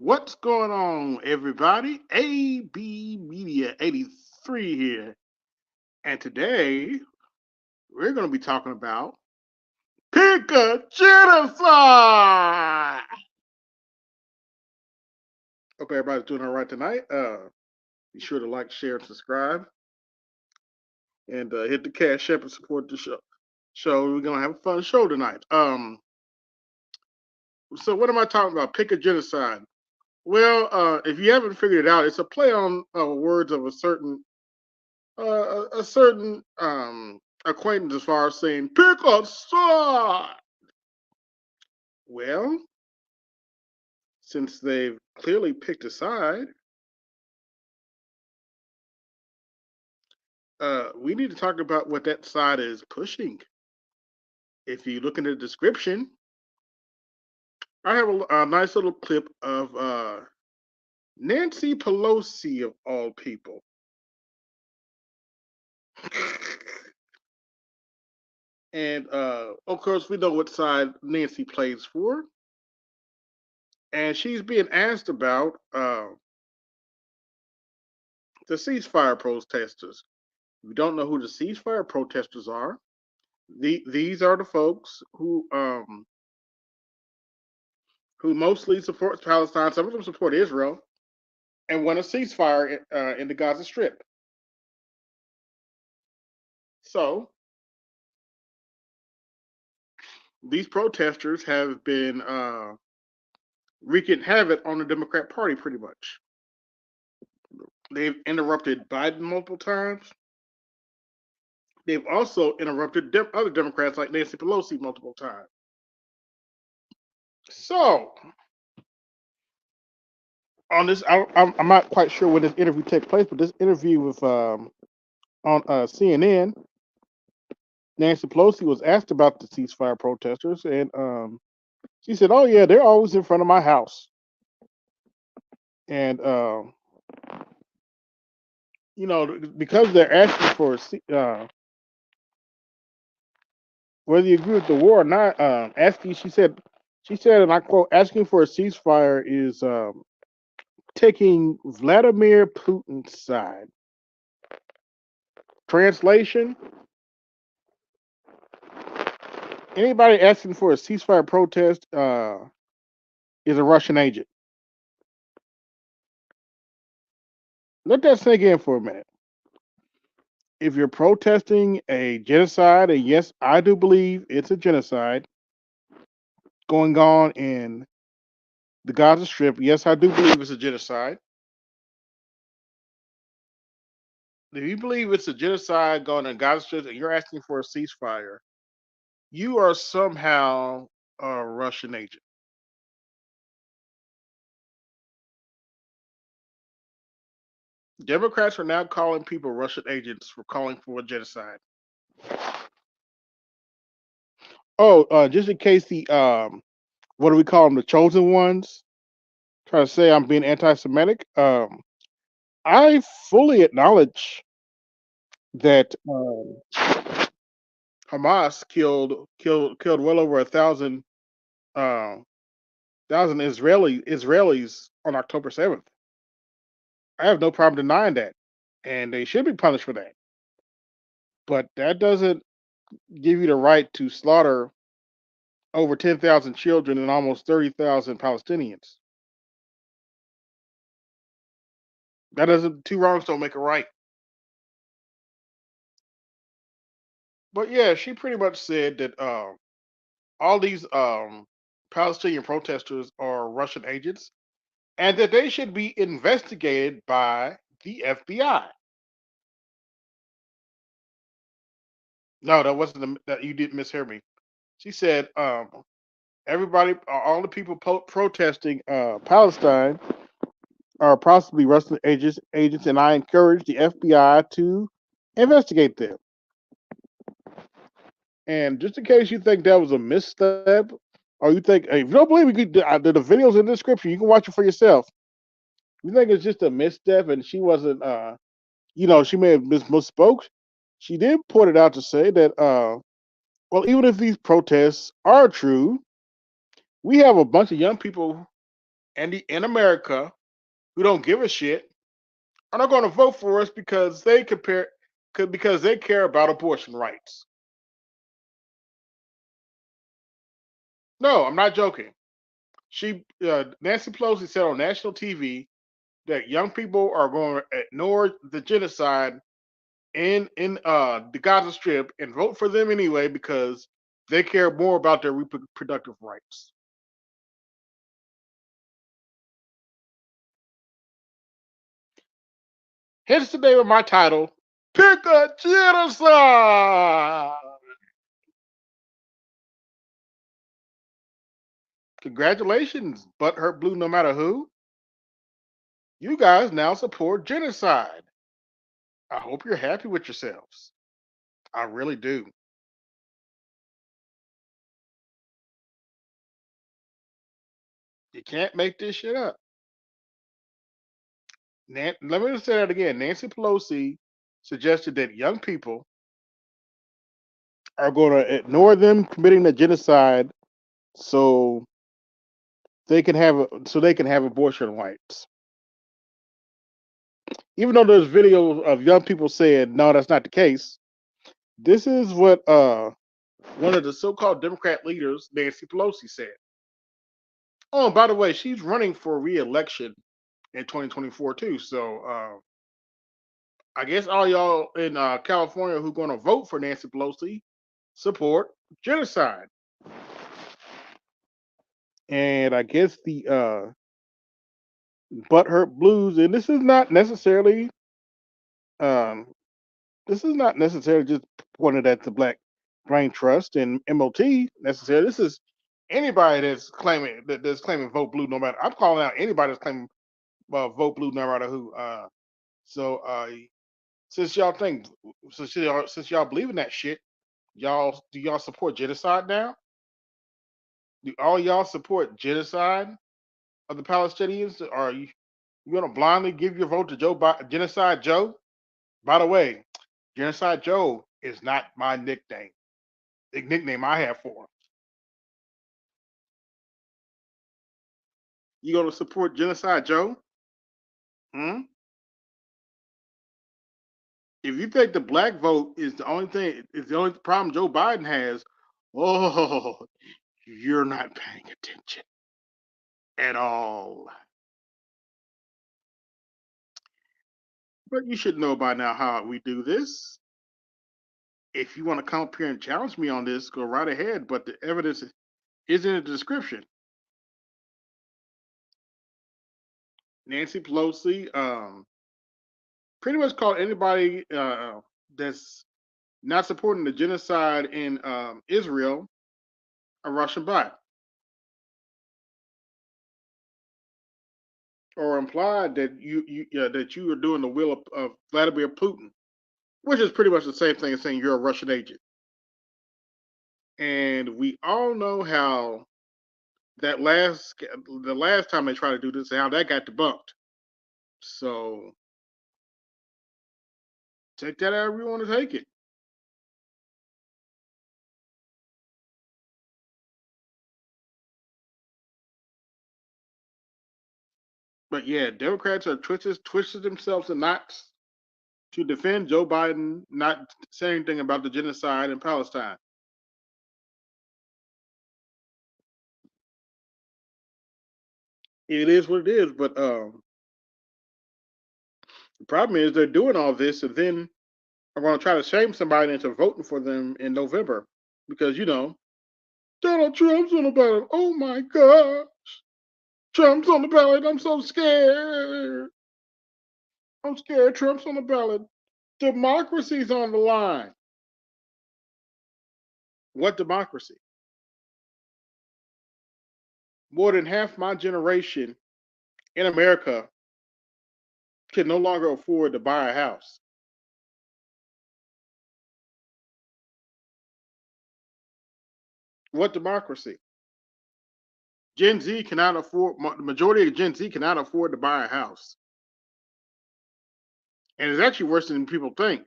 What's going on, everybody? AB Media 83 here. And today we're going to be talking about Pick a Genocide. Hope everybody's doing all right tonight. Be sure to like, share, and subscribe. And hit the cash app and support the show. We're going to have a fun show tonight. So what am I talking about? Pick a Genocide. Well, if you haven't figured it out, it's a play on words of a certain acquaintance as far as saying pick a side. Well, since they've clearly picked a side, we need to talk about what that side is pushing. If you look in the description, I have a nice little clip of Nancy Pelosi of all people. And of course, we know what side Nancy plays for. And she's being asked about the ceasefire protesters. If you don't know who the ceasefire protesters are, these are the folks who mostly support Palestine. Some of them support Israel and want a ceasefire in the Gaza Strip. So these protesters have been wreaking havoc on the Democrat Party pretty much. They've interrupted Biden multiple times. They've also interrupted other Democrats like Nancy Pelosi multiple times. So on this, I'm not quite sure when this interview takes place, but this interview with on CNN, Nancy Pelosi was asked about the ceasefire protesters, and she said, "Oh yeah, they're always in front of my house." And because they're asking for whether you agree with the war or not, asking, she said, and I quote, "Asking for a ceasefire is taking Vladimir Putin's side." Translation: anybody asking for a ceasefire protest is a Russian agent. Let that sink in for a minute. If you're protesting a genocide, and yes, I do believe it's a genocide going on in the Gaza Strip, yes, I do believe it's a genocide. If you believe it's a genocide going on in Gaza Strip and you're asking for a ceasefire, you are somehow a Russian agent. Democrats are now calling people Russian agents for calling for a genocide. Oh, just in case what do we call them? The chosen ones try to say I'm being anti-Semitic. I fully acknowledge that Hamas killed well over 1,000 uh, thousand Israelis on October 7th. I have no problem denying that, and they should be punished for that. But that doesn't give you the right to slaughter over 10,000 children and almost 30,000 Palestinians. That doesn't two wrongs don't make a right. But yeah, she pretty much said that all these Palestinian protesters are Russian agents and that they should be investigated by the FBI. No, that wasn't that you didn't mishear me. She said everybody, all the people protesting Palestine are possibly Russian agents, and I encourage the FBI to investigate them. And just in case you think that was a misstep, or you think, hey, if you don't believe me, the videos in the description, you can watch it for yourself. You think it's just a misstep, and she wasn't, she may have misspoke. She did point it out to say that, well, even if these protests are true, we have a bunch of young people in America who don't give a shit are not going to vote for us because because they care about abortion rights. No, I'm not joking. Nancy Pelosi said on national TV that young people are going to ignore the genocide in the Gaza Strip and vote for them anyway because they care more about their reproductive rights. Hence the name of my title: Pick a Genocide. Congratulations, Butthurt Blue, no matter who. You guys now support genocide. I hope you're happy with yourselves. I really do. You can't make this shit up. Let me just say that again. Nancy Pelosi suggested that young people are going to ignore them committing the genocide so they can have abortion rights. Even though there's videos of young people saying no, that's not the case. This is what one of the so-called Democrat leaders, Nancy Pelosi, said. Oh, and by the way, she's running for re-election in 2024 too. So I guess all y'all in California who going to vote for Nancy Pelosi support genocide. And I guess the butthurt blues, and um, this is not necessarily just pointed at the Black Brain Trust and MOT necessarily. This is anybody that's claiming vote blue no matter. I'm calling out anybody that's claiming vote blue no matter who. So since y'all think since y'all believe in that shit, do y'all support genocide now? Do all y'all support genocide of the Palestinians? Or are you gonna blindly give your vote to Genocide Joe? By the way, Genocide Joe is not my nickname. The nickname I have for him. You gonna support Genocide Joe? Hmm? If you think the black vote is the only problem Joe Biden has, oh, you're not paying attention at all. But you should know by now how we do this. If you want to come up here and challenge me on this, go right ahead. But the evidence is in the description. Nancy Pelosi pretty much called anybody that's not supporting the genocide in Israel a Russian bot, or implied that you are doing the will of Vladimir Putin, which is pretty much the same thing as saying you're a Russian agent. And we all know how the last time they tried to do this, how that got debunked. So take that however you want to take it. But yeah, Democrats are twisted themselves in knots to defend Joe Biden not saying anything about the genocide in Palestine. It is what it is, but the problem is they're doing all this and then are going to try to shame somebody into voting for them in November because Donald Trump's on the ballot. Oh my God, Trump's on the ballot. I'm so scared. I'm scared. Trump's on the ballot. Democracy's on the line. What democracy? More than half my generation in America can no longer afford to buy a house. What democracy? Gen Z cannot afford. The majority of Gen Z cannot afford to buy a house, and it's actually worse than people think.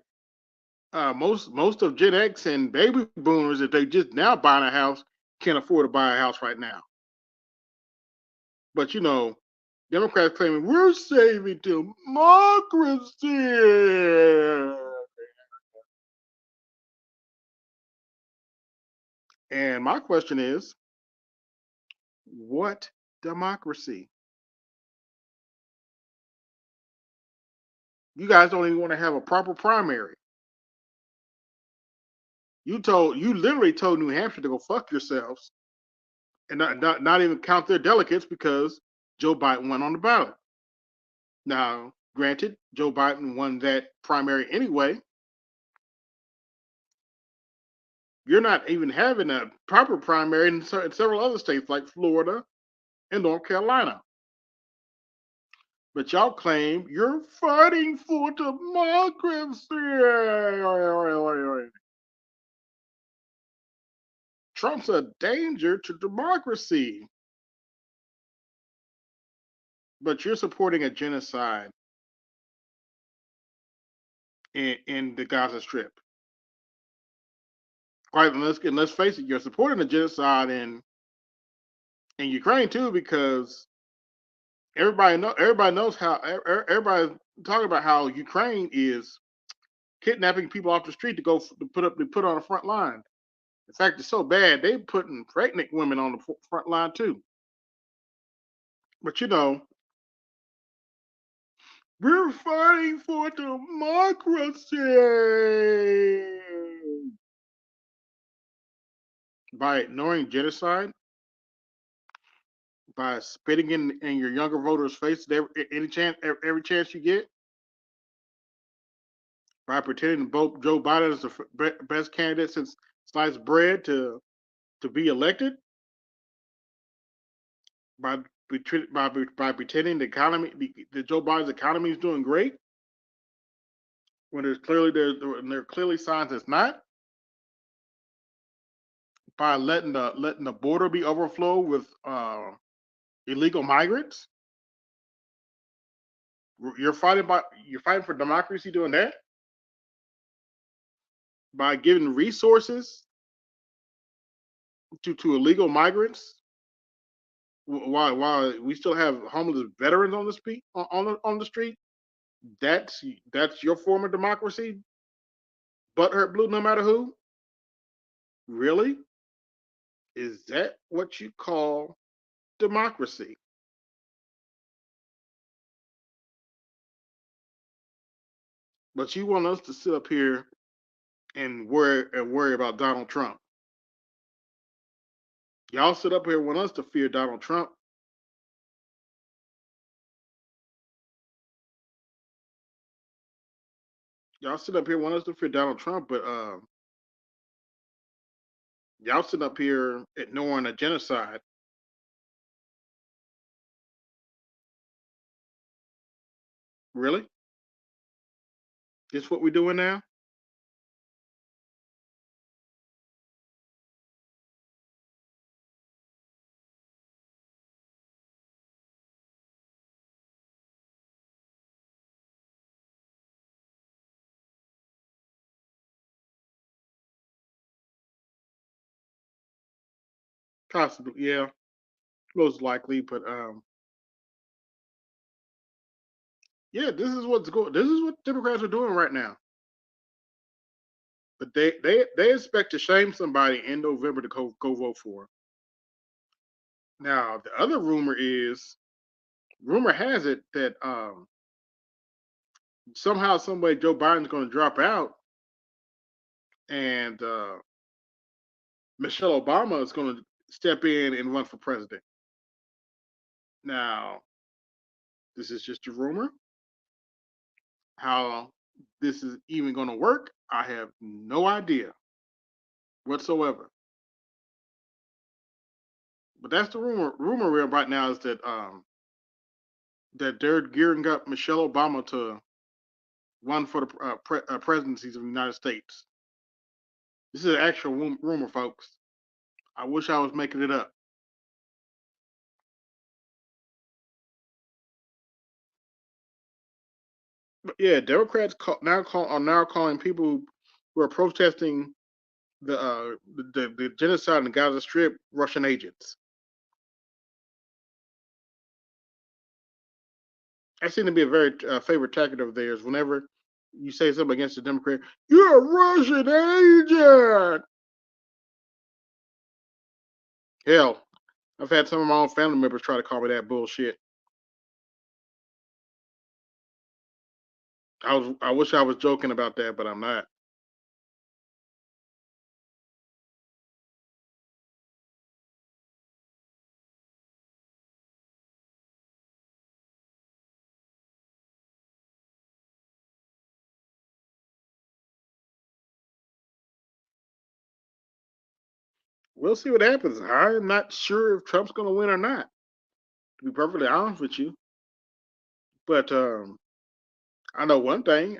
Most of Gen X and baby boomers, if they just now buying a house, can't afford to buy a house right now. But Democrats claiming we're saving democracy. And my question is, what democracy? You guys don't even want to have a proper primary. You literally told New Hampshire to go fuck yourselves and not even count their delegates because Joe Biden went on the ballot. Now, granted, Joe Biden won that primary anyway. You're not even having a proper primary in several other states like Florida and North Carolina. But y'all claim you're fighting for democracy. Trump's a danger to democracy. But you're supporting a genocide in the Gaza Strip. Right, and let's face it, you're supporting a genocide in Ukraine too, because everybody knows how everybody talking about how Ukraine is kidnapping people off the street to go to put on the front line. In fact, it's so bad they putting pregnant women on the front line too. But we're fighting for democracy by ignoring genocide, by spitting in your younger voters' face every chance you get, by pretending both Joe Biden is the best candidate since sliced bread to be elected, by by pretending that Joe Biden's economy is doing great when there are clearly signs it's not, by letting the border be overflow with illegal migrants. You're fighting for democracy doing that, by giving resources to illegal migrants while we still have homeless veterans on the street on the street. That's your form of democracy. Butthurt blue, no matter who. Really, is that what you call democracy? But you want us to sit up here and worry about Donald Trump. Y'all sit up here and want us to fear Donald Trump. Y'all sit up here and want us to fear Donald Trump, but y'all sit up here ignoring a genocide. Really? This what we're doing now? Possibly, yeah, most likely. But yeah, this is what's going. This is what Democrats are doing right now. But they expect to shame somebody in November to go vote for. Now the other rumor has it that somehow, some way, Joe Biden's going to drop out, and Michelle Obama is going to step in and run for president. Now, this is just a rumor. How this is even going to work, I have no idea whatsoever. But that's the rumor. Rumor right now is that they're gearing up Michelle Obama to run for the presidencies of the United States. This is an actual rumor, folks. I wish I was making it up. But yeah, Democrats are now calling people who are protesting the genocide in the Gaza Strip Russian agents. That seems to be a very favorite tactic of theirs. Whenever you say something against the Democrat, you're a Russian agent. Hell, I've had some of my own family members try to call me that bullshit. I wish I was joking about that, but I'm not. We'll see what happens. I'm not sure if Trump's going to win or not, to be perfectly honest with you. But I know one thing: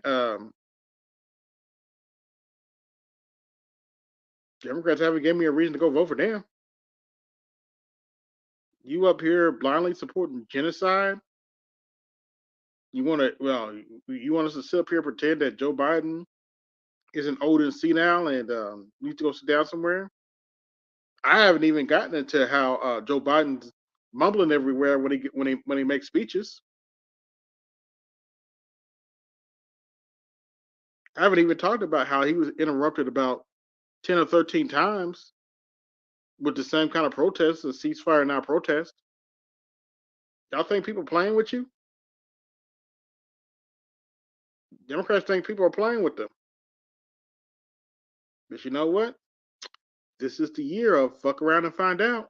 Democrats haven't given me a reason to go vote for them. You up here blindly supporting genocide? You want to? Well, you want us to sit up here and pretend that Joe Biden isn't old and senile and needs to go sit down somewhere? I haven't even gotten into how Joe Biden's mumbling everywhere when he makes speeches. I haven't even talked about how he was interrupted about 10 or 13 times with the same kind of protest, a ceasefire now protest. Y'all think people playing with you? Democrats think people are playing with them. But you know what? This is the year of fuck around and find out.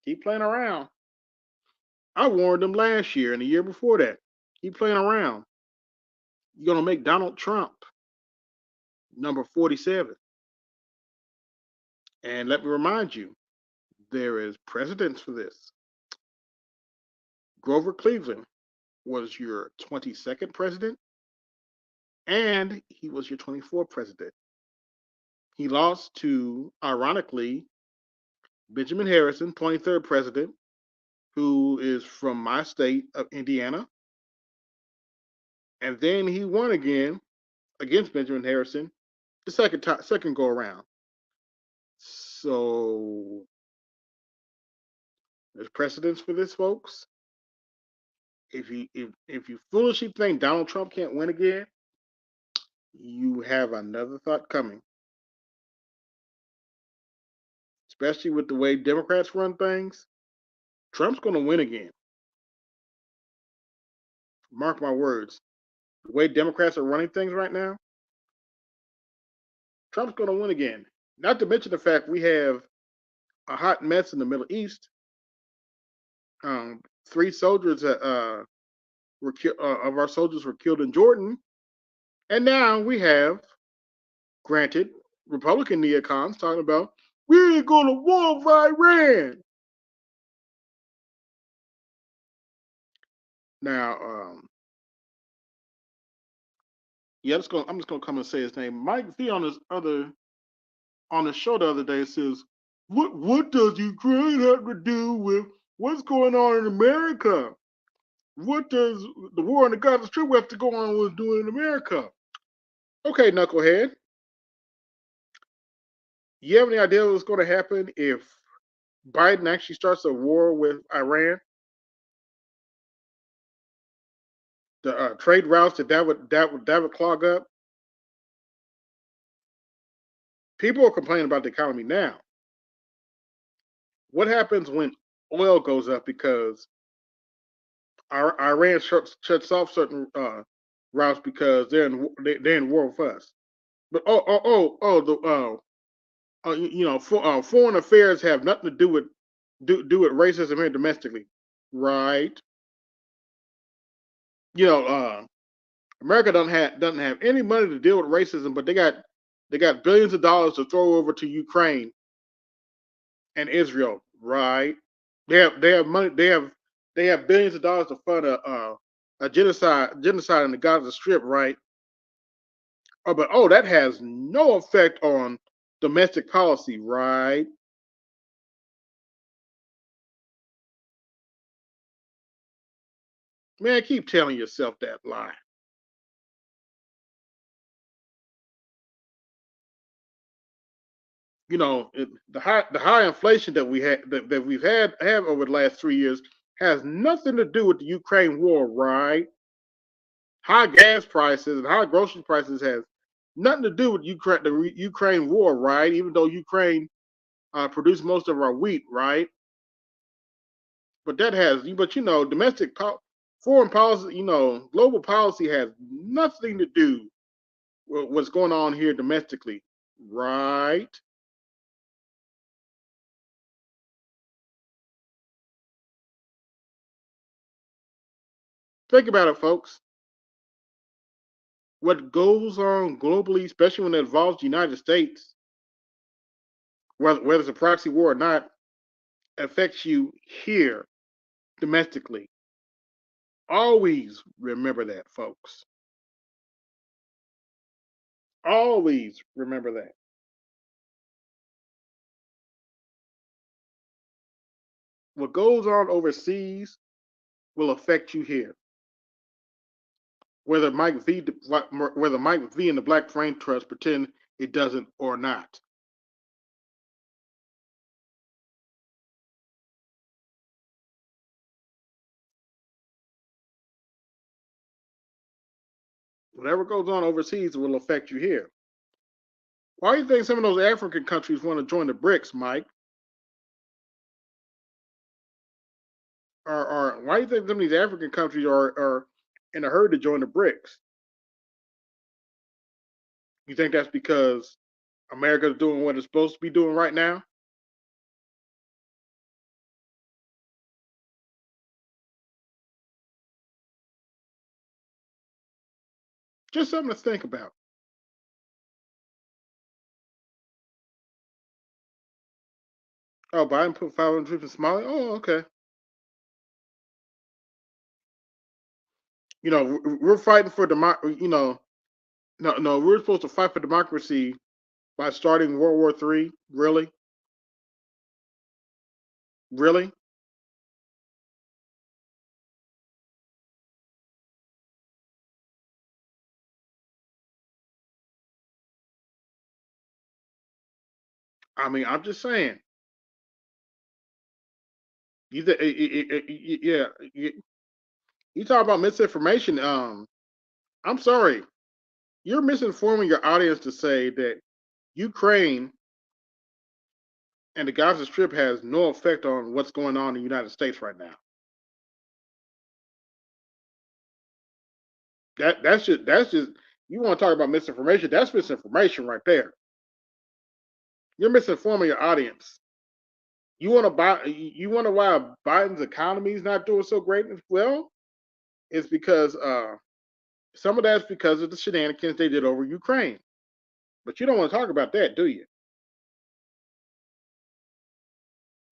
Keep playing around. I warned them last year and the year before that. Keep playing around. You're gonna make Donald Trump number 47. And let me remind you, there is precedence for this. Grover Cleveland was your 22nd president, and he was your 24th president. He lost to, ironically, Benjamin Harrison, 23rd president, who is from my state of Indiana. And then he won again against Benjamin Harrison the second go around. So there's precedence for this, folks. If you foolishly think Donald Trump can't win again, you have another thought coming. Especially with the way Democrats run things, Trump's going to win again. Mark my words. The way Democrats are running things right now, Trump's going to win again. Not to mention the fact we have a hot mess in the Middle East. 3 soldiers of our soldiers were killed in Jordan, and now we have, granted, Republican neocons talking about we ain't going to war with Iran. Now, yeah, I'm just gonna come and say his name. Mike V on the show the other day says, "What does Ukraine have to do with what's going on in America? What does the war on the Gaza Strip have to go on with doing in America?" Okay, knucklehead, you have any idea what's going to happen if Biden actually starts a war with Iran? The trade routes that would clog up. People are complaining about the economy now. What happens when oil goes up because Iran shuts off certain routes because they're in war with us? But foreign affairs have nothing to do with racism here domestically, right? America doesn't have any money to deal with racism, but they got billions of dollars to throw over to Ukraine and Israel, right? They have money. They have billions of dollars to fund a genocide in the Gaza Strip, right? But that has no effect on domestic policy, right? Man, keep telling yourself that lie. The high inflation that we've had have over the last 3 years has nothing to do with the Ukraine war, right? High gas prices and high grocery prices has nothing to do with Ukraine war, right? Even though Ukraine produce most of our wheat, right? But domestic foreign policy, global policy has nothing to do with what's going on here domestically, right? Think about it, folks. What goes on globally, especially when it involves the United States, whether it's a proxy war or not, affects you here domestically. Always remember that, folks. Always remember that. What goes on overseas will affect you here. Whether Mike V and the Black Brain Trust pretend it doesn't or not. Whatever goes on overseas will affect you here. Why do you think some of those African countries want to join the BRICS, Mike? Or why do you think some of these African countries are in a hurry to join the BRICS? You think that's because America's doing what it's supposed to be doing right now? Just something to think about. Oh, Biden put 500 troops in Somalia. Oh, okay. We're fighting for democracy. No, we're supposed to fight for democracy by starting World War III. Really, really. I mean, I'm just saying. Yeah, you talk about misinformation. I'm sorry, you're misinforming your audience to say that Ukraine and the Gaza Strip has no effect on what's going on in the United States right now. That's just you want to talk about misinformation. That's misinformation right there. You're misinforming your audience. You want to why Biden's economy is not doing so great? Well, it's because some of that's because of the shenanigans they did over Ukraine. But you don't want to talk about that, do you?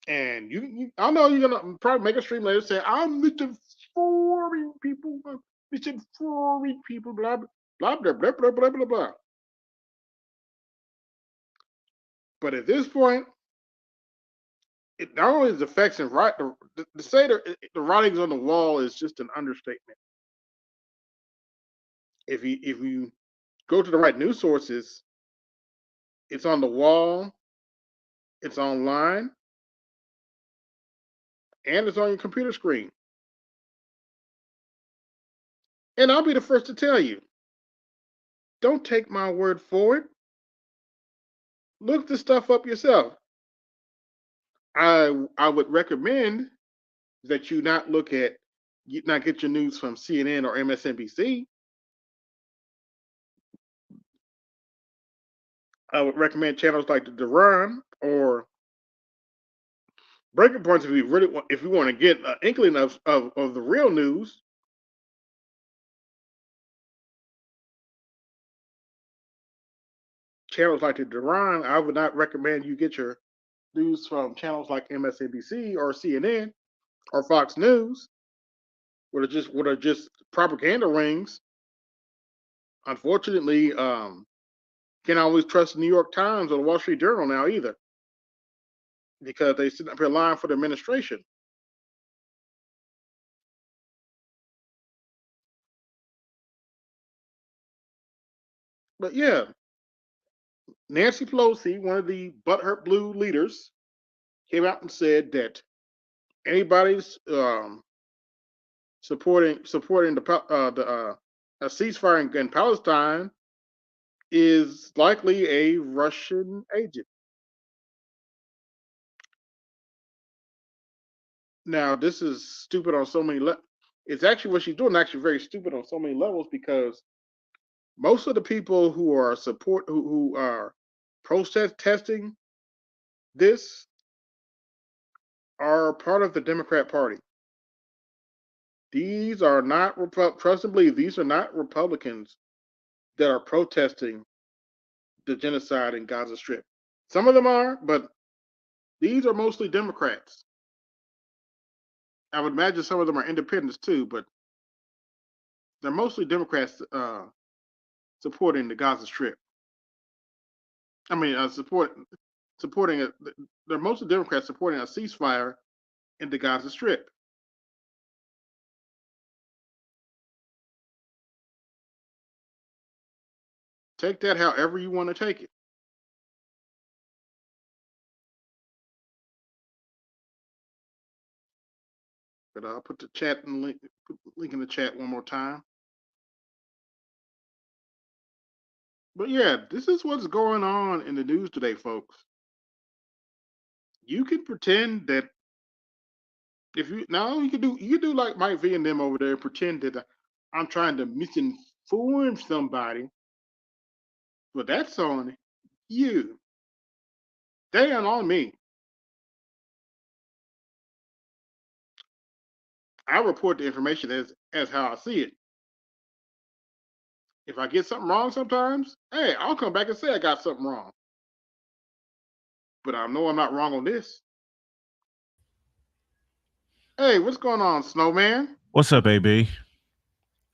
And I know you're gonna probably make a stream later say I'm misinforming people, misinforming people, blah blah blah blah blah blah blah blah. But at this point, it not only is affects and right to say the writings on the wall is just an understatement. If you go to the right news sources, it's on the wall, it's online, and it's on your computer screen. And I'll be the first to tell you, don't take my word for it. Look the stuff up yourself. I would recommend that you not get your news from CNN or MSNBC. I would recommend channels like the Duran or Breaking Points if you want to get an inkling of the real news. Channels like the Duran, I would not recommend you get your news from channels like MSNBC or CNN or Fox News, what are just propaganda rings. Unfortunately, can't always trust the New York Times or the Wall Street Journal now either because they sit up here lying for the administration. But yeah, Nancy Pelosi, one of the butthurt blue leaders, came out and said that anybody's supporting a ceasefire in Palestine is likely a Russian agent. Now, this is stupid on so many levels. It's actually what she's doing. Actually, very stupid on so many levels because most of the people who are who are protest testing this are part of the Democrat Party. These are not trust and believe these are not Republicans that are protesting the genocide in Gaza Strip. Some of them are, but these are mostly Democrats. I would imagine some of them are independents too, but they're mostly Democrats supporting the Gaza Strip. I mean, supporting it. They're mostly Democrats supporting a ceasefire in the Gaza Strip. Take that however you want to take it. But I'll put the chat and link in the chat one more time. But yeah, this is what's going on in the news today, folks. You can pretend that if you now you can do like Mike V and them over there, pretend that I'm trying to misinform somebody, but that's on you. They ain't on me. I report the information as how I see it. If I get something wrong sometimes, hey, I'll come back and say I got something wrong. But I know I'm not wrong on this. Hey, what's going on, Snowman? What's up, AB?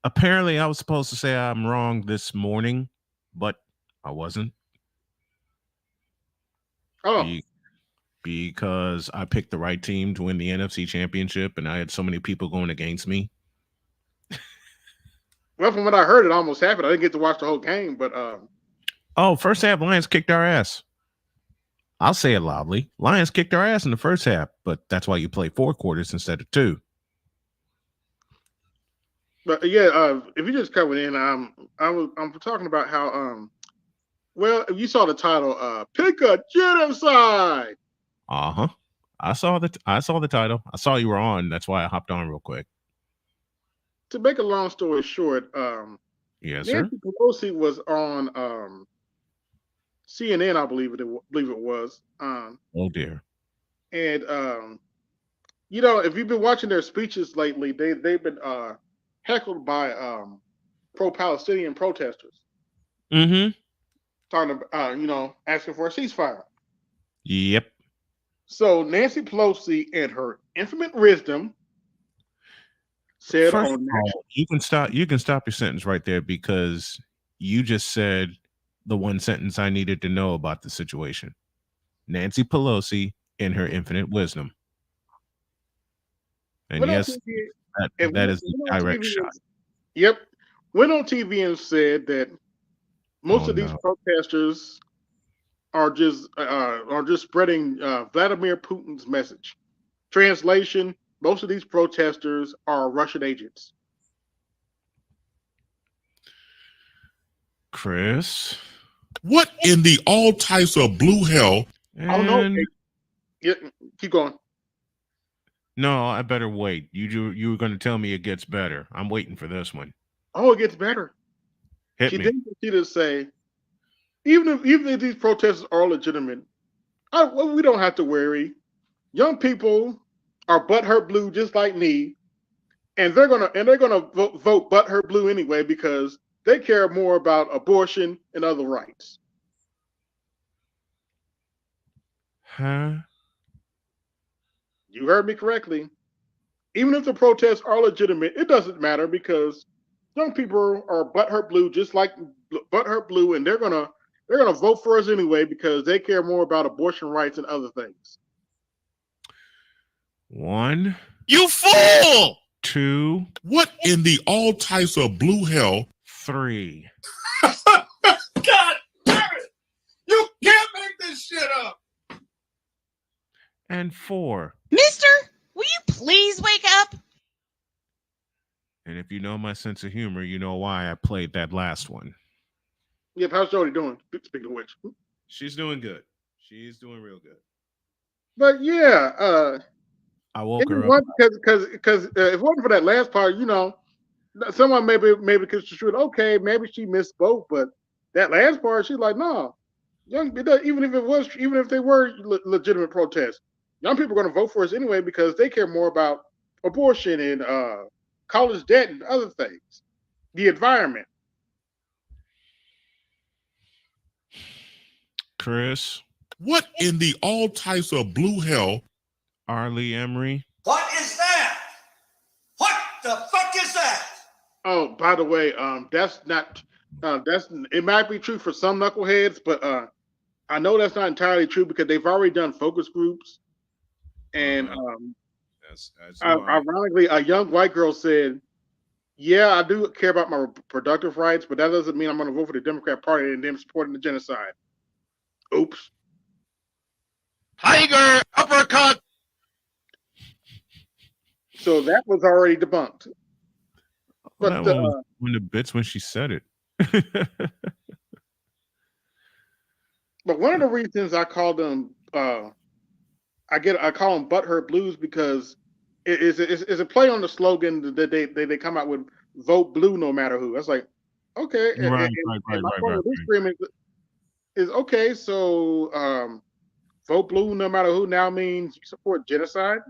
Apparently, I was supposed to say I'm wrong this morning, but I wasn't. Oh, Because I picked the right team to win the NFC Championship, and I had so many people going against me. well, from what I heard, it almost happened. I didn't get to watch the whole game, but First half, Lions kicked our ass. I'll say it loudly. Lions kicked our ass in the first half, but that's why you play 4 quarters instead of 2. But yeah, if you're just coming in, I'm talking about how well, if you saw the title, pick a genocide. I saw the title. I saw you were on. That's why I hopped on real quick. To make a long story short, yes, Nancy sir. Pelosi was on CNN, I believe it was. Oh dear. And you know, if you've been watching their speeches lately, they've been heckled by pro-Palestinian protesters. Mm-hmm. Talking about, you know, asking for a ceasefire. Yep. So Nancy Pelosi, in her infinite wisdom, said First on of national. all, you can stop your sentence right there because you just said the one sentence I needed to know about the situation. Nancy Pelosi, in her infinite wisdom. And yes, that is a direct shot. Yep. Went on TV and said that most of these protesters are just spreading Vladimir Putin's message. Translation: most of these protesters are Russian agents. Chris, what in the all types of blue hell? I don't know. Yeah, keep going. No, I better wait. You were going to tell me it gets better. I'm waiting for this one. Oh, it gets better. Hit me. Then proceeded to say, even if these protests are legitimate, we don't have to worry. Young people are butthurt blue just like me, and they're gonna vote butthurt blue anyway because they care more about abortion and other rights. Huh? You heard me correctly. Even if the protests are legitimate, it doesn't matter because young people are butthurt blue just like butthurt blue, and they're gonna vote for us anyway because they care more about abortion rights and other things. 1, you fool! 2, what in the all types of blue hell? 3. God damn it! You can't make this shit up. And 4. Mister, Will you please wake up? And if you know my sense of humor, you know why I played that last one. Yep, how's Jody doing? Speaking of which, She's doing good. She's doing real good. but yeah, I woke if it her up. wasn't because if it wasn't for that last part, you know, someone maybe could shoot. Okay, maybe she misspoke, but that last part, she's like, no, young. Even if they were legitimate protests, young people are going to vote for us anyway because they care more about abortion and college debt and other things, the environment. Chris, What in the all types of blue hell? Arlie Emery. What is that? What the fuck is that? Oh, by the way, that's not it might be true for some knuckleheads, but I know that's not entirely true because they've already done focus groups, and That's ironically, a young white girl said, "Yeah, I do care about my reproductive rights, but that doesn't mean I'm going to vote for the Democrat Party and them supporting the genocide." Oops. Tiger uppercut. So that was already debunked. Well, But that one was one of the bits when she said it. but one of the reasons I call them I call them butthurt blues because it's a play on the slogan that they come out with, vote blue no matter who. That's like, okay. Right. My point of this agreement is okay, so vote blue no matter who now means you support genocide?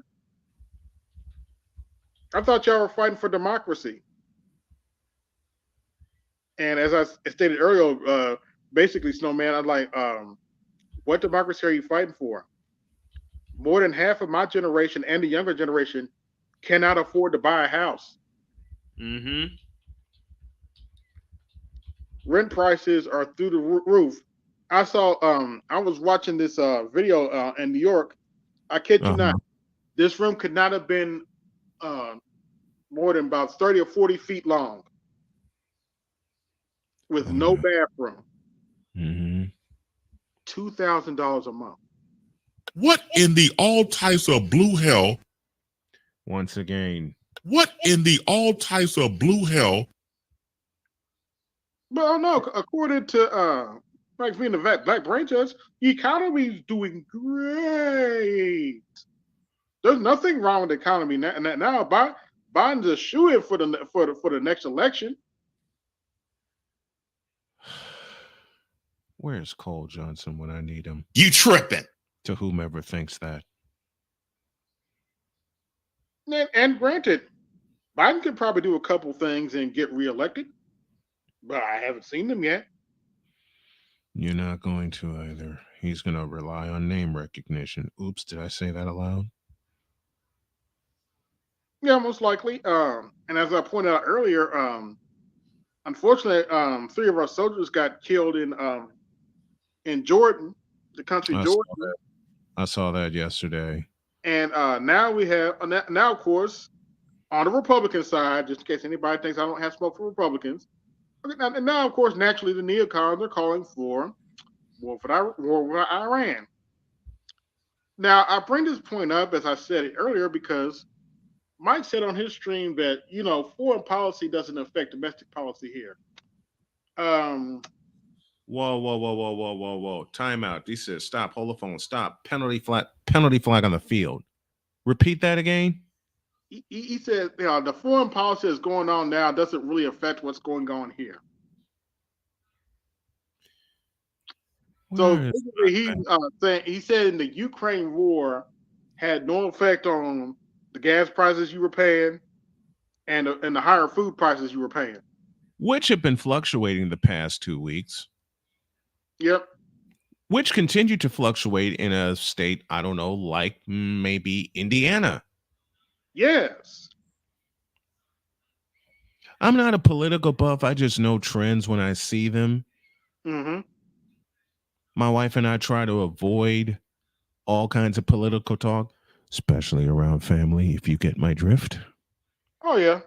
I thought y'all were fighting for democracy. And as I stated earlier, basically, Snowman, I'm like, what democracy are you fighting for? More than half of my generation and the younger generation cannot afford to buy a house. Mm-hmm. Rent prices are through the roof. I saw, I was watching this video in New York. I kid you not, this room could not have been more than about 30 or 40 feet long with no bathroom. Mm-hmm. $2,000 a month. What in the all types of blue hell? Once again. What in the all types of blue hell? But I know, according to Frank being the Black Brain Trust, the economy is doing great. There's nothing wrong with the economy now. Biden's a shoo-in for the next election. Where's Cole Johnson when I need him? You tripping. To whomever thinks that. And granted, Biden could probably do a couple things and get reelected, but I haven't seen them yet. You're not going to either. He's going to rely on name recognition. Oops, did I say that aloud? Yeah, most likely. And as I pointed out earlier, unfortunately, 3 of our soldiers got killed in Jordan, the country Jordan. I saw that yesterday. And now we have, now of course, on the Republican side, just in case anybody thinks I don't have smoke for Republicans, and now of course, naturally, the neocons are calling for war with Iran. Now, I bring this point up, as I said it earlier, because Mike said on his stream that, you know, foreign policy doesn't affect domestic policy here. Whoa. Time out. He says, stop, hold the phone, stop. Penalty flag on the field. Repeat that again. He said, you know, the foreign policy that's going on now doesn't really affect what's going on here. So basically he said the Ukraine war had no effect on the gas prices you were paying and the higher food prices you were paying, which have been fluctuating the past 2 weeks. Yep. Which continue to fluctuate in a state, I don't know, like maybe Indiana. Yes. I'm not a political buff. I just know trends when I see them. Mm-hmm. My wife and I try to avoid all kinds of political talk, especially around family, if you get my drift. Oh, yeah.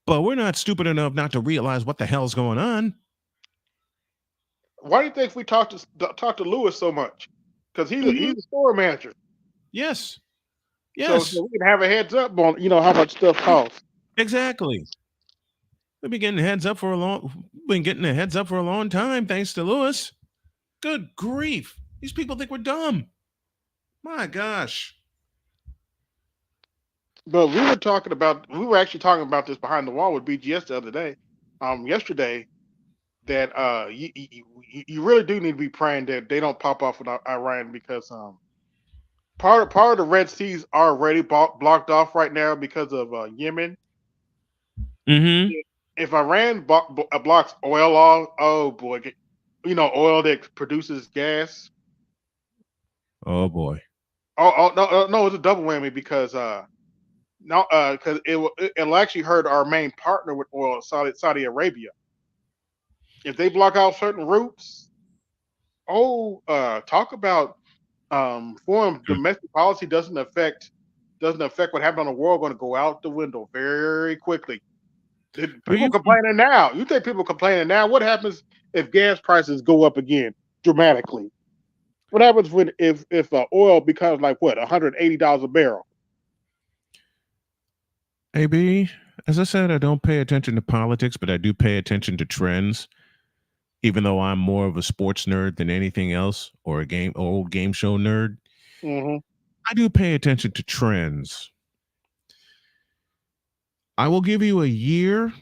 But we're not stupid enough not to realize what the hell's going on. Why do you think we talk to Lewis so much? Because he's a store manager. Yes. Yes, So we can have a heads up on how much stuff costs. exactly. We've been getting a heads up for a long time, thanks to Lewis. Good grief. These people think we're dumb. My gosh. But we were actually talking about this behind the wall with BGS the other day, yesterday, that you really do need to be praying that they don't pop off with Iran, because part of the Red Sea's already blocked off right now because of Yemen. Mm-hmm. If Iran blocks oil off, oh boy, oil that produces gas. Oh boy. Oh no, it's a double whammy, because because it'll actually hurt our main partner with oil, Saudi Arabia. If they block out certain routes, talk about foreign domestic policy doesn't affect what happened on the world, going to go out the window very quickly. People complaining now. You think people complaining now? What happens if gas prices go up again dramatically? What happens if oil becomes like what, $180 a barrel? AB, as I said, I don't pay attention to politics, but I do pay attention to trends. Even though I'm more of a sports nerd than anything else, or old game show nerd, Mm-hmm. I do pay attention to trends. I will give you a year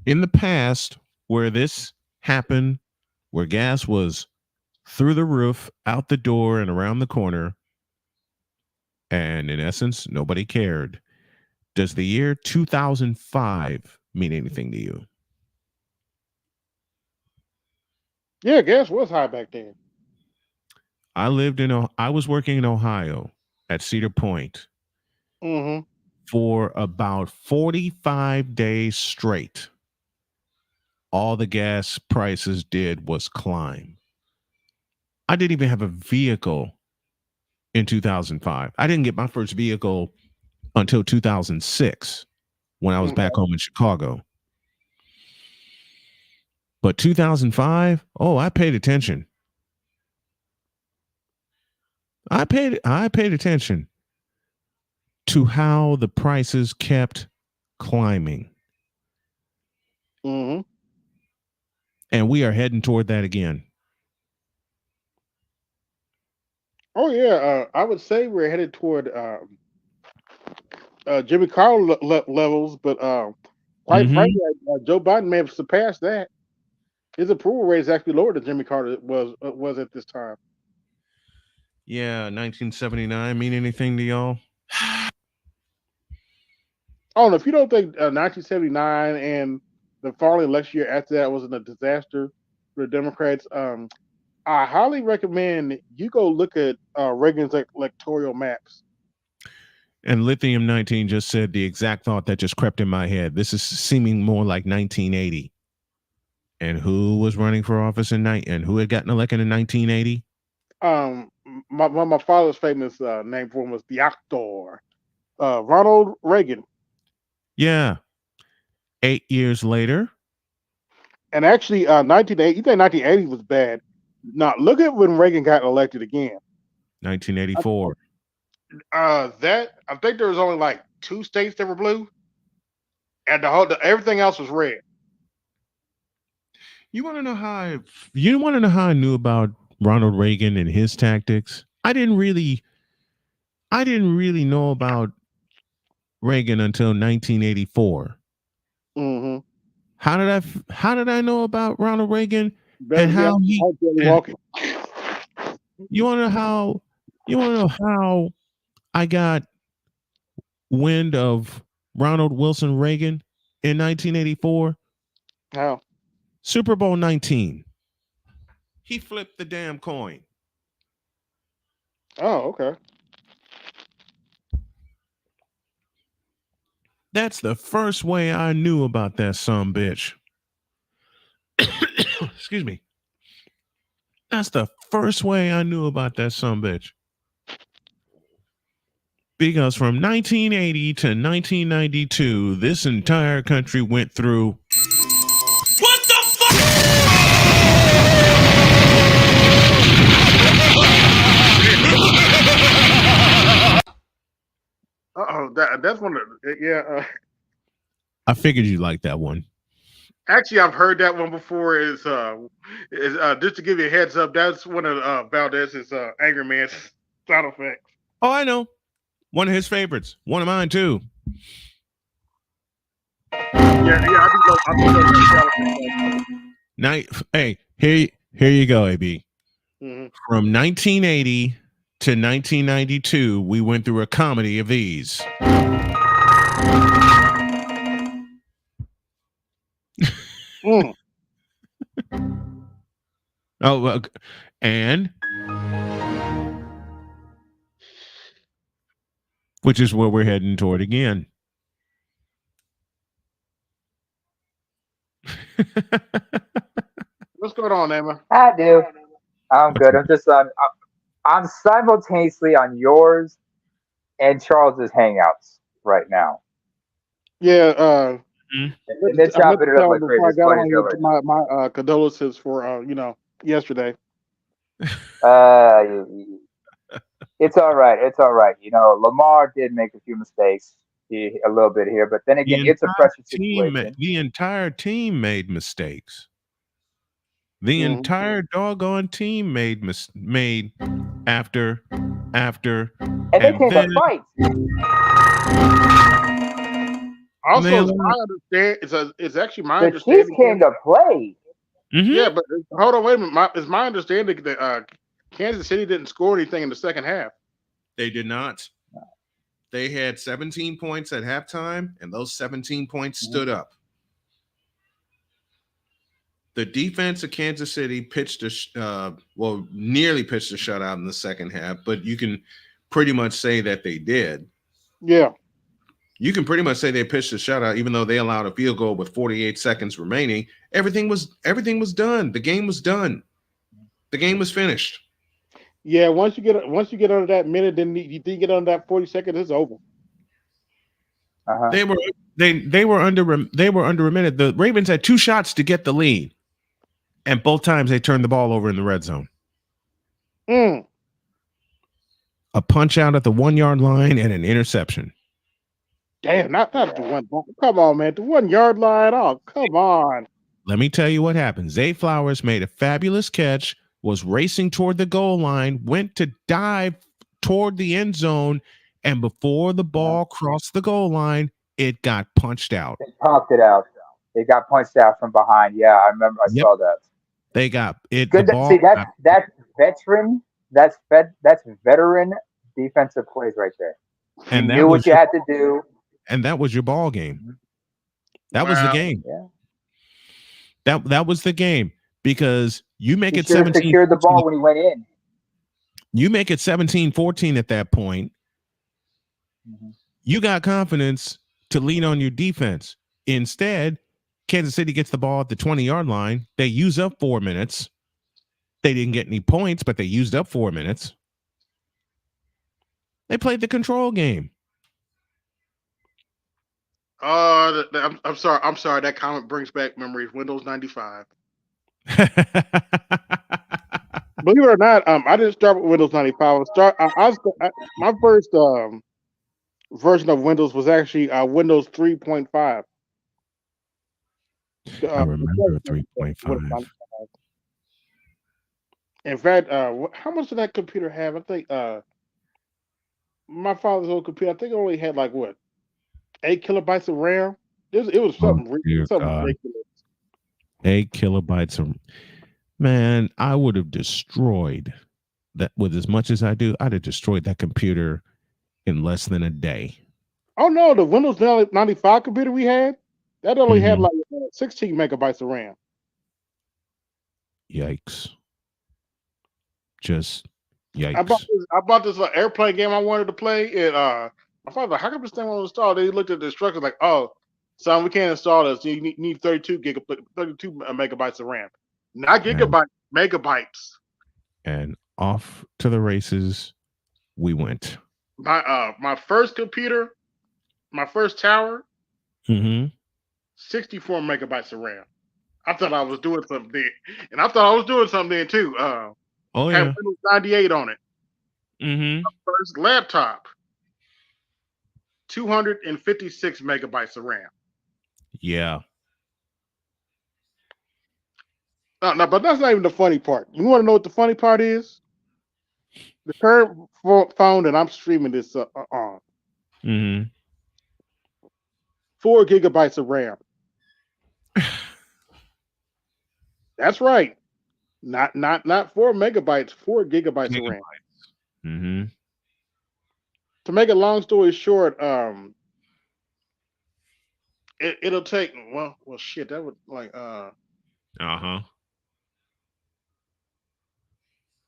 in the past where this happened, where gas was through the roof, out the door, and around the corner, and in essence, nobody cared. Does the year 2005 mean anything to you? Yeah, gas was high back then. I was working in Ohio at Cedar Point Mm-hmm. for about 45 days straight. All the gas prices did was climb. I didn't even have a vehicle in 2005. I didn't get my first vehicle until 2006 when I was back home in Chicago. But 2005, I paid attention. I paid attention to how the prices kept climbing. Mm-hmm. And we are heading toward that again. Oh yeah, I would say we're headed toward Jimmy Carter levels, but quite frankly, Joe Biden may have surpassed that. His approval rate is actually lower than Jimmy Carter was at this time. Yeah, 1979 mean anything to y'all? Oh, if you don't think 1979 and the following election year after that wasn't a disaster for the Democrats, I highly recommend you go look at Reagan's electoral maps. And Lithium 19 just said the exact thought that just crept in my head. This is seeming more like 1980. And who was running for office and who had gotten elected in 1980? One of my father's famous name for him was the actor, Ronald Reagan. Yeah. 8 years later. And actually, 1980. You think 1980 was bad? Now look at when Reagan got elected again. 1984. I think there was only like 2 states that were blue, and everything else was red. You want to know how I knew about Ronald Reagan and his tactics? I didn't really know about Reagan until 1984. Mm-hmm. How did I know about Ronald Reagan and how he? You want to know how I got wind of Ronald Wilson Reagan in 1984? How? Super Bowl 19. He flipped the damn coin. Oh, okay. That's the first way I knew about that sumbitch. Excuse me. That's the first way I knew about that sumbitch. Because from 1980 to 1992, this entire country went through. What the fuck? that's one of the, yeah. I figured you liked that one. Actually, I've heard that one before. Is just to give you a heads up. That's one of Valdez's Angry Man's sound effects. Oh, I know. One of his favorites. One of mine too. Yeah, I do love that sound effect. Hey, here you go, AB. Mhm. From 1980 to 1992, we went through a comedy of these. Mm. Oh, and which is where we're heading toward again. What's going on, Emma? I do. I'm What's good. I'm simultaneously on yours and Charles's hangouts right now. Yeah, They're I meant chopping to it up tell him like crazy. before I It's got funny on as here hell right my condolences for yesterday. now. It's all right. It's all right. You know, Lamar did make a few mistakes a little bit here, but then again, it's a pressure situation. The entire team made mistakes. The Mhm. entire doggone team made after, And they came to fight. Also, Man, it's my understand. It's actually my The Chiefs understanding. came to play. Yeah, but hold on, wait a minute. It's my understanding that Kansas City didn't score anything in the second half. They did not. They had 17 points at halftime, and those 17 points stood up. The defense of Kansas City pitched nearly pitched a shutout in the second half, but you can pretty much say that they did. Yeah. You can pretty much say they pitched a shutout, even though they allowed a field goal with 48 seconds remaining. Everything was done. The game was done. The game was finished. Yeah, once you get under that minute, then you get under that 40 seconds, it's over. Uh-huh. They were under a minute. The Ravens had 2 shots to get the lead, and both times they turned the ball over in the red zone. Mm. A punch out at the 1-yard line and an interception. Damn, not the one. Come on, man, the 1-yard line. Oh, come on. Let me tell you what happened. Zay Flowers made a fabulous catch, was racing toward the goal line, went to dive toward the end zone, and before the ball crossed the goal line, it got punched out. They popped it out. They got punched out from behind. Yeah, I remember. I saw that. They got it. Good. See, that's veteran. That's veteran defensive plays right there. And you knew what you had to do. And that was your ball game. That was the game. Yeah. That was the game, because you make He it 17. Secured the ball when he went in. You make it 17-14 at that point. Mm-hmm. You got confidence to lean on your defense. Instead, Kansas City gets the ball at the 20-yard line. They use up 4 minutes. They didn't get any points, but they used up 4 minutes. They played the control game. I'm sorry. I'm sorry. That comment brings back memories. Windows 95. Believe it or not, I didn't start with Windows 95. My first version of Windows was actually Windows 3.5. I remember 3.5. In fact, how much did that computer have? I think my father's old computer, I think it only had 8 kilobytes of RAM. It was something ridiculous. 8 kilobytes of man, I would have destroyed that with as much as I do. I'd have destroyed that computer in less than a day. Oh no, the Windows 95 computer we had, that only had 16 megabytes of RAM. Yikes. Just yikes. I bought this airplane game I wanted to play, and my father like, how come this thing won't install? They looked at the instructions like, oh, son, we can't install this. You need 32 megabytes of RAM. Not gigabytes, megabytes. And off to the races we went. My first computer, my first tower, 64 megabytes of RAM. I thought I was doing something then. And I thought I was doing something then too. Had Windows 98 on it. My first laptop. 256 megabytes of RAM. Yeah. No, but that's not even the funny part. You want to know what the funny part is? The current phone that I'm streaming this on, Mm-hmm. 4 gigabytes of RAM. That's right. Not 4 megabytes, 4 gigabytes of RAM. Mm-hmm. To make a long story short, it'll take well shit. That would like Uh-huh.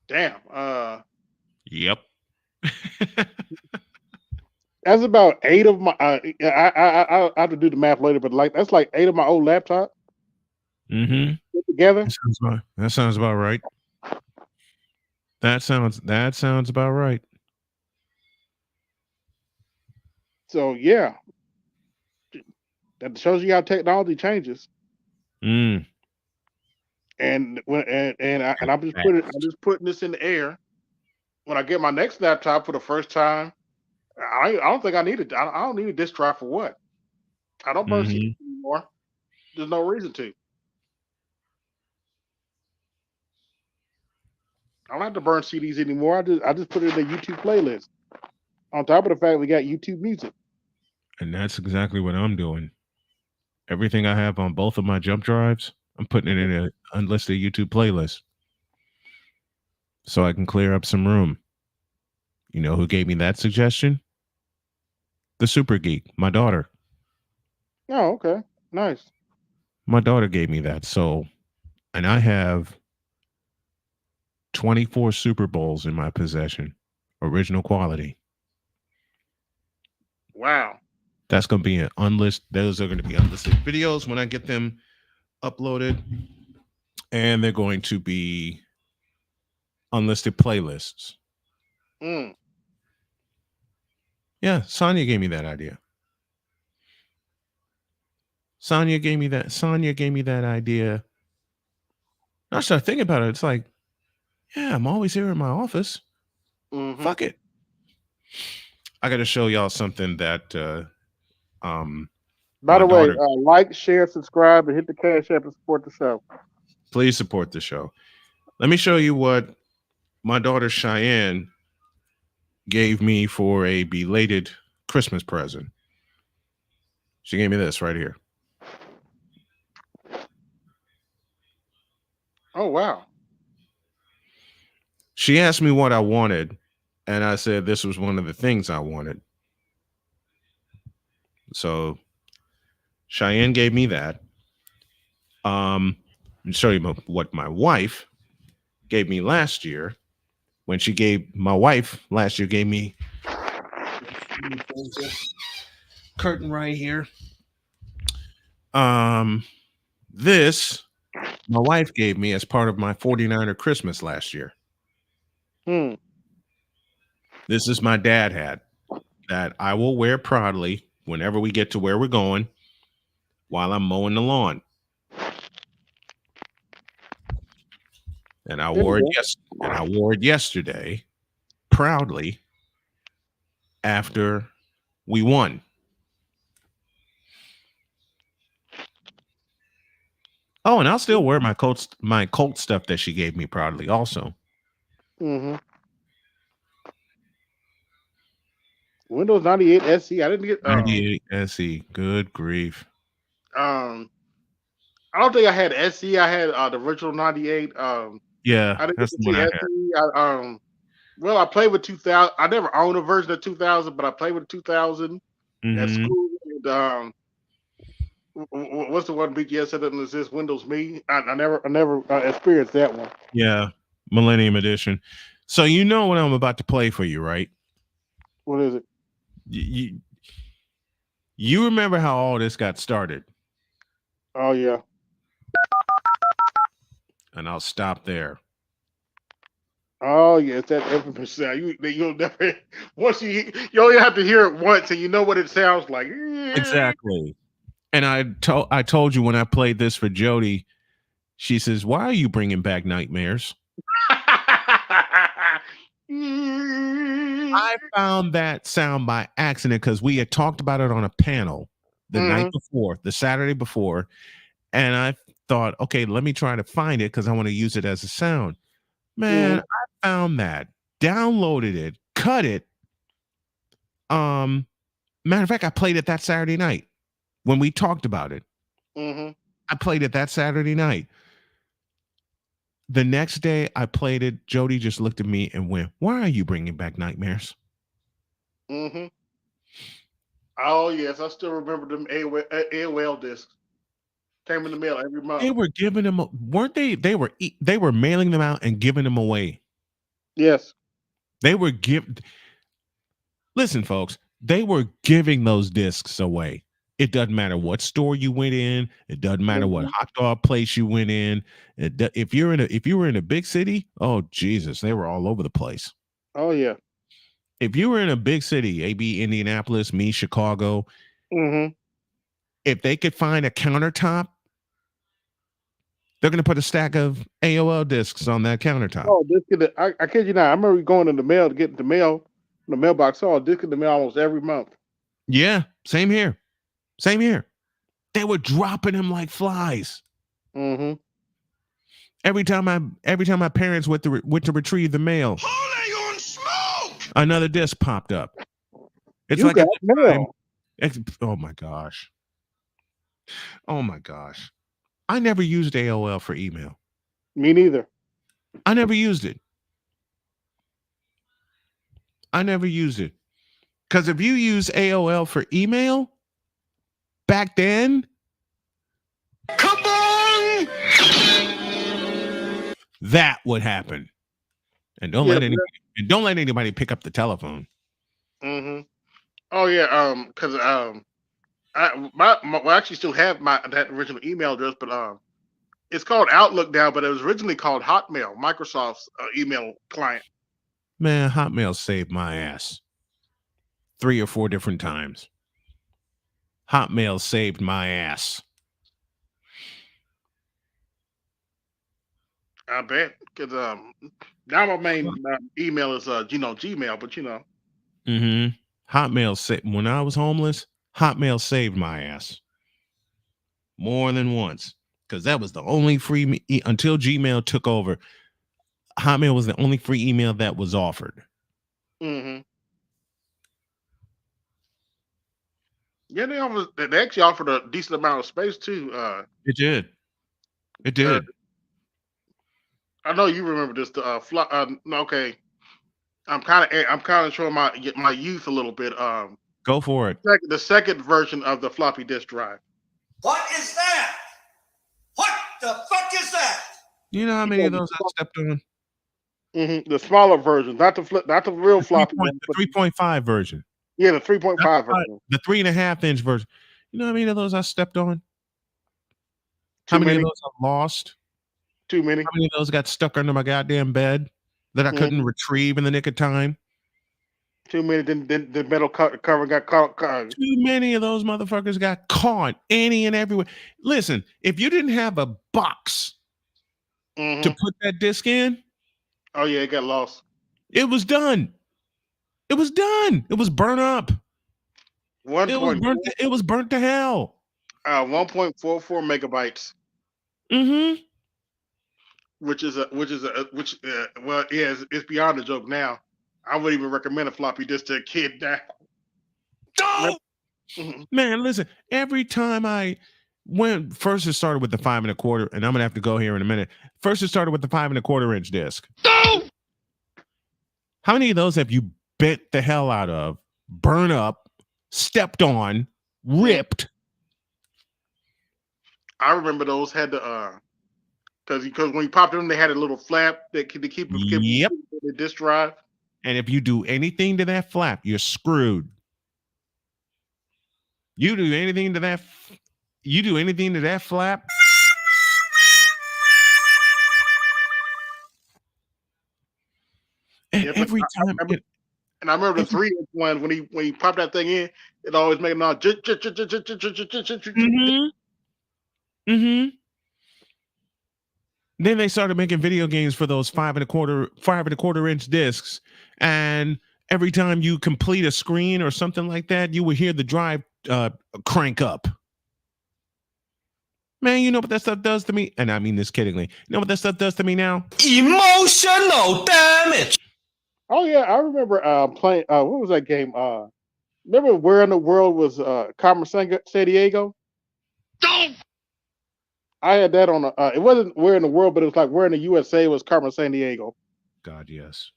damn. Yep. That's about 8 of my. I have to do the math later, but like that's like 8 of my old laptop Mm-hmm. put together. That sounds about right. That sounds about right. So yeah, that shows you how technology changes. Mm. And when I'm just putting this in the air. When I get my next laptop for the first time, I don't think I need it. I don't need a disk drive for what? I don't burn CDs anymore. There's no reason to. I don't have to burn CDs anymore. I just put it in a YouTube playlist. On top of the fact we got YouTube Music. And that's exactly what I'm doing. Everything I have on both of my jump drives, I'm putting it in an unlisted YouTube playlist so I can clear up some room. You know who gave me that suggestion? The Super Geek, my daughter. Oh, okay. Nice. My daughter gave me that. So, and I have 24 Super Bowls in my possession, original quality. Wow. That's going to be an unlisted. Those are going to be unlisted videos when I get them uploaded. And they're going to be unlisted playlists. Mm. Yeah, Sonia gave me that idea. Sonia gave me that idea. I started thinking about it. It's like, yeah, I'm always here in my office. Mm-hmm. Fuck it. I got to show y'all something that By the way, like, share, subscribe, and hit the Cash App to support the show. Please support the show. Let me show you what my daughter Cheyenne gave me for a belated Christmas present. She gave me this right here. Oh, wow. She asked me what I wanted, and I said this was one of the things I wanted. So Cheyenne gave me that. I'll show you what my wife gave me last year. When she gave my wife last year, gave me curtain right here. This my wife gave me as part of my 49er Christmas last year. This is my dad hat that I will wear proudly whenever we get to where we're going while I'm mowing the lawn. And I wore it yesterday proudly after we won. Oh, and I'll still wear my Colt stuff that she gave me proudly also. Mm-hmm. Windows 98 SE. I didn't get 98 SE. Good grief. I don't think I had SE. I had the original 98. Yeah, I didn't that's get the one I had. SE. Well, I played with 2000. I never owned a version of 2000, but I played with 2000 at school. And, what's the one BTS said that is Windows Me? I never experienced that one. Yeah, Millennium Edition. So you know what I'm about to play for you, right? What is it? You remember how all this got started? Oh yeah. And I'll stop there. Oh yes, that infamous sound. You'll never once you only have to hear it once and you know what it sounds like. Exactly. And I told you when I played this for Jody, she says, "Why are you bringing back nightmares?" I found that sound by accident because we had talked about it on a panel the night before, the Saturday before, and I thought, okay, let me try to find it because I want to use it as a sound. Man, I found that, downloaded it, cut it. Matter of fact, I played it that Saturday night when we talked about it. I played it that Saturday night. The next day I played it, Jody just looked at me and went, "Why are you bringing back nightmares?" Oh yes, I still remember them AOL discs. Came in the mail every month. They were giving them, weren't they? They were mailing them out and giving them away. Yes, they were Listen, folks, they were giving those discs away. It doesn't matter what store you went in. It doesn't matter what hot dog place you went in. If you were in a big city, oh Jesus, they were all over the place. Oh yeah. If you were in a big city, AB Indianapolis, me Chicago, if they could find a countertop, they're going to put a stack of AOL discs on that countertop. Oh, I kid you not. I remember going in the mail to get the mail, the mailbox. Oh, disc in the mail almost every month. Yeah, same here. Same here. They were dropping them like flies. Every time my parents went to retrieve the mail, Holy on smoke! another disc popped up. It's You like got mail. Oh my gosh. Oh my gosh. I never used AOL for email. Me neither. I never used it. Because if you use AOL for email back then, Come on! that would happen. And don't let anybody pick up the telephone. Oh yeah. Because I actually still have that original email address, but it's called Outlook now, but it was originally called Hotmail, Microsoft's email client. Man, Hotmail saved my ass 3 or 4 different times. Hotmail saved my ass. I bet, because now my main email is Gmail, but Hotmail saved, when I was homeless, Hotmail saved my ass more than once, because that was the only free until Gmail took over. Hotmail was the only free email that was offered. Yeah, they actually offered a decent amount of space too. It did. I know you remember this. Okay, I'm kind of showing my youth a little bit. Go for it. The second version of the floppy disk drive. What is that? What the fuck is that? You know how many of those I stepped on? The smaller version, not the real floppy. The 3.5 version. Yeah, the 3.5 version. The 3.5-inch version. You know how many of those I stepped on? How many of those I lost? Too many. How many of those got stuck under my goddamn bed that I couldn't retrieve in the nick of time? Too many. Then the metal cover got caught. Too many of those motherfuckers got caught any and everywhere. Listen, if you didn't have a box to put that disc in, oh yeah, it got lost. It was done. It was done. It was burnt up. It was burnt to hell. 1.44 megabytes. Which well, yeah, it's beyond a joke now. I wouldn't even recommend a floppy disk to a kid now. No! Man, listen, every time first it started with the 5 1/4, and I'm gonna have to go here in a minute. First it started with the 5 1/4 inch disc. No! How many of those have you bent the hell out of, burn up, stepped on, ripped? I remember those had the because when you popped them, they had a little flap that to keep the disk drive. And if you do anything to that flap, you're screwed. You do anything to that flap, and Yes, every time. And I remember the 3-inch one when he popped that thing in, it always made a noise. Then they started making video games for those 5 1/4 inch discs, and every time you complete a screen or something like that, you would hear the drive crank up. Man, you know what that stuff does to me? And I mean this kiddingly. You know what that stuff does to me now? Emotional damage. Oh yeah, I remember playing. What was that game? Remember Where in the World was Carmen San Diego? I had that on. It wasn't Where in the World, but it was like Where in the USA was Carmen San Diego. God, yes.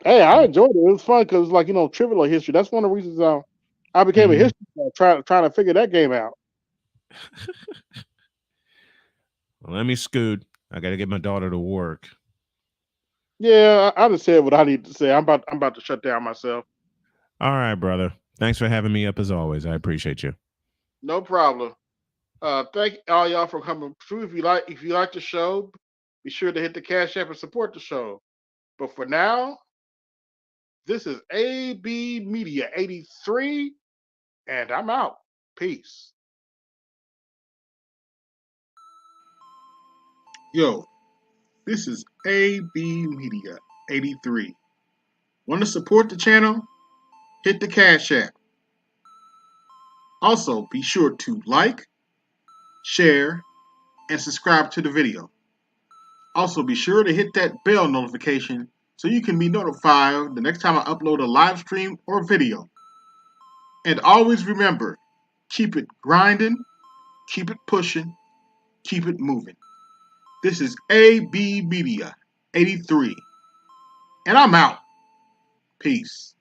Hey, I enjoyed it. It was fun because, like, trivial history. That's one of the reasons I became a history fan, trying to figure that game out. Well, let me scoot. I got to get my daughter to work. Yeah, I just said what I need to say. I'm about to shut down myself. All right, brother. Thanks for having me up as always. I appreciate you. No problem. Thank all y'all for coming through. If you like the show, be sure to hit the Cash App and support the show. But for now, this is AB Media 83, and I'm out. Peace. Yo, this is AB Media 83. Want to support the channel? Hit the Cash App. Also, be sure to like, share, and subscribe to the video. Also, be sure to hit that bell notification so you can be notified the next time I upload a live stream or video. And always remember, keep it grinding, keep it pushing, keep it moving. This is AB Media 83, and I'm out. Peace.